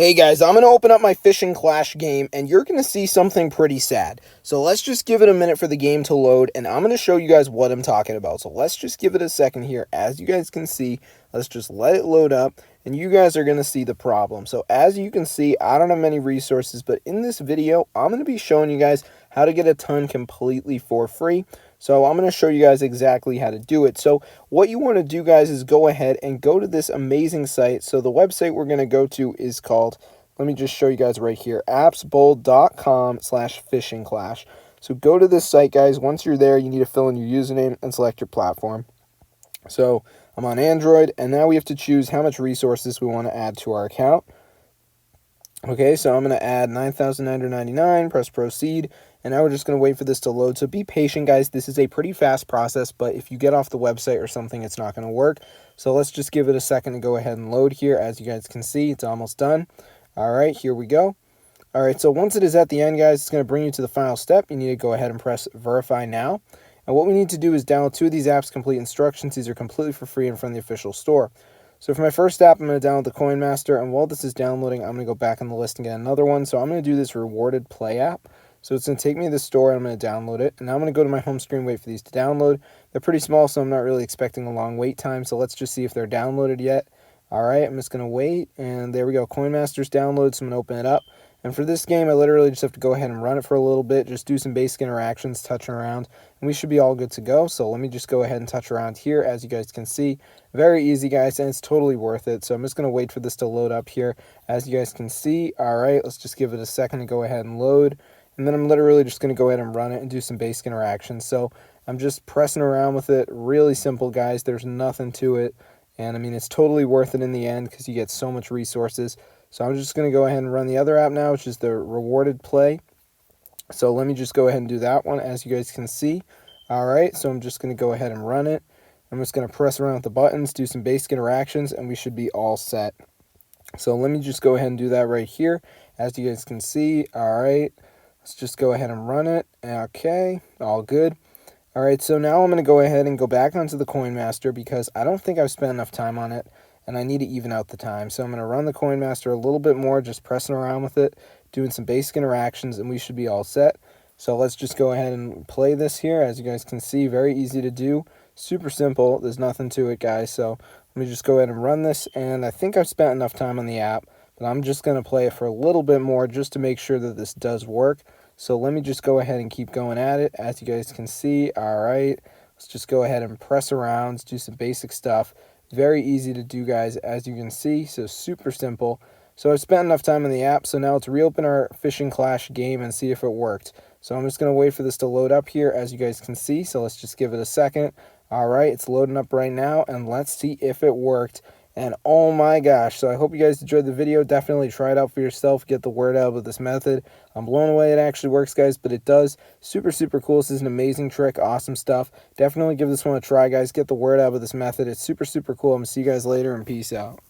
Hey guys, I'm going to open up my Fishing Clash game, and you're going to see something pretty sad. So let's just give it a minute for the game to load, and I'm going to show you guys what I'm talking about. So let's just give it a second here. As you guys can see, let's just let it load up, and you guys are going to see the problem. So as you can see, I don't have many resources, but in this video, I'm going to be showing you guys how to get a ton completely for free. So I'm going to show you guys exactly how to do it. So what you want to do, guys, is go ahead and go to this amazing site. So the website we're going to go to is called, let me just show you guys right here, appsbold.com/fishingclash. So go to this site, guys. Once you're there, you need to fill in your username and select your platform. So I'm on Android, and now we have to choose how much resources we want to add to our account. Okay, so I'm going to add 9,999, press proceed, and now we're just going to wait for this to load. So be patient, guys. This is a pretty fast process, but if you get off the website or something, it's not going to work. So let's just give it a second to go ahead and load here. As you guys can see, it's almost done. All right, here we go. All right, so once it is at the end, guys, it's going to bring you to the final step. You need to go ahead and press verify now. And what we need to do is download 2 of these apps, complete instructions. These are completely for free and from the official store. So for my first app, I'm going to download the Coin Master, and while this is downloading, I'm going to go back on the list and get another one. So I'm going to do this Rewarded Play app. So it's going to take me to the store, and I'm going to download it. And now I'm going to go to my home screen, wait for these to download. They're pretty small, so I'm not really expecting a long wait time. So let's just see if they're downloaded yet. All right, I'm just going to wait, and there we go. Coin Master's downloaded, so I'm going to open it up. And for this game, I literally just have to go ahead and run it for a little bit, just do some basic interactions, touching around, and we should be all good to go. So let me just go ahead and touch around here. As you guys can see, very easy, guys, and it's totally worth it. So I'm just going to wait for this to load up here. As you guys can see, all right, let's just give it a second to go ahead and load. And then I'm literally just going to go ahead and run it and do some basic interactions. So I'm just pressing around with it. Really simple, guys. There's nothing to it. And, I mean, it's totally worth it in the end because you get so much resources. So I'm just going to go ahead and run the other app now, which is the Rewarded Play. So let me just go ahead and do that one, as you guys can see. All right, so I'm just going to go ahead and run it. I'm just going to press around with the buttons, do some basic interactions, and we should be all set. So let me just go ahead and do that right here. As you guys can see, all right, let's just go ahead and run it. Okay, all good. All right, so now I'm going to go ahead and go back onto the Coin Master because I don't think I've spent enough time on it, and I need to even out the time. So I'm going to run the Coin Master a little bit more, just pressing around with it, doing some basic interactions, and we should be all set. So let's just go ahead and play this here. As you guys can see, very easy to do, super simple. There's nothing to it, guys. So let me just go ahead and run this, and I think I've spent enough time on the app, but I'm just going to play it for a little bit more just to make sure that this does work. So let me just go ahead and keep going at it. As you guys can see, all right, let's just go ahead and press around, do some basic stuff. Very easy to do, guys, as you can see, so super simple. So I've spent enough time on the app, so now let's reopen our Fishing Clash game and see if it worked. So I'm just going to wait for this to load up here, as you guys can see, so let's just give it a second. All right, it's loading up right now, and let's see if it worked. And oh my gosh, so I hope you guys enjoyed the video. Definitely try it out for yourself, get the word out with this method. I'm blown away it actually works, guys, but it does. Super, super cool. This is an amazing trick, awesome stuff. Definitely give this one a try, guys. Get the word out with this method. It's super, super cool. I'm going to see you guys later, and peace out.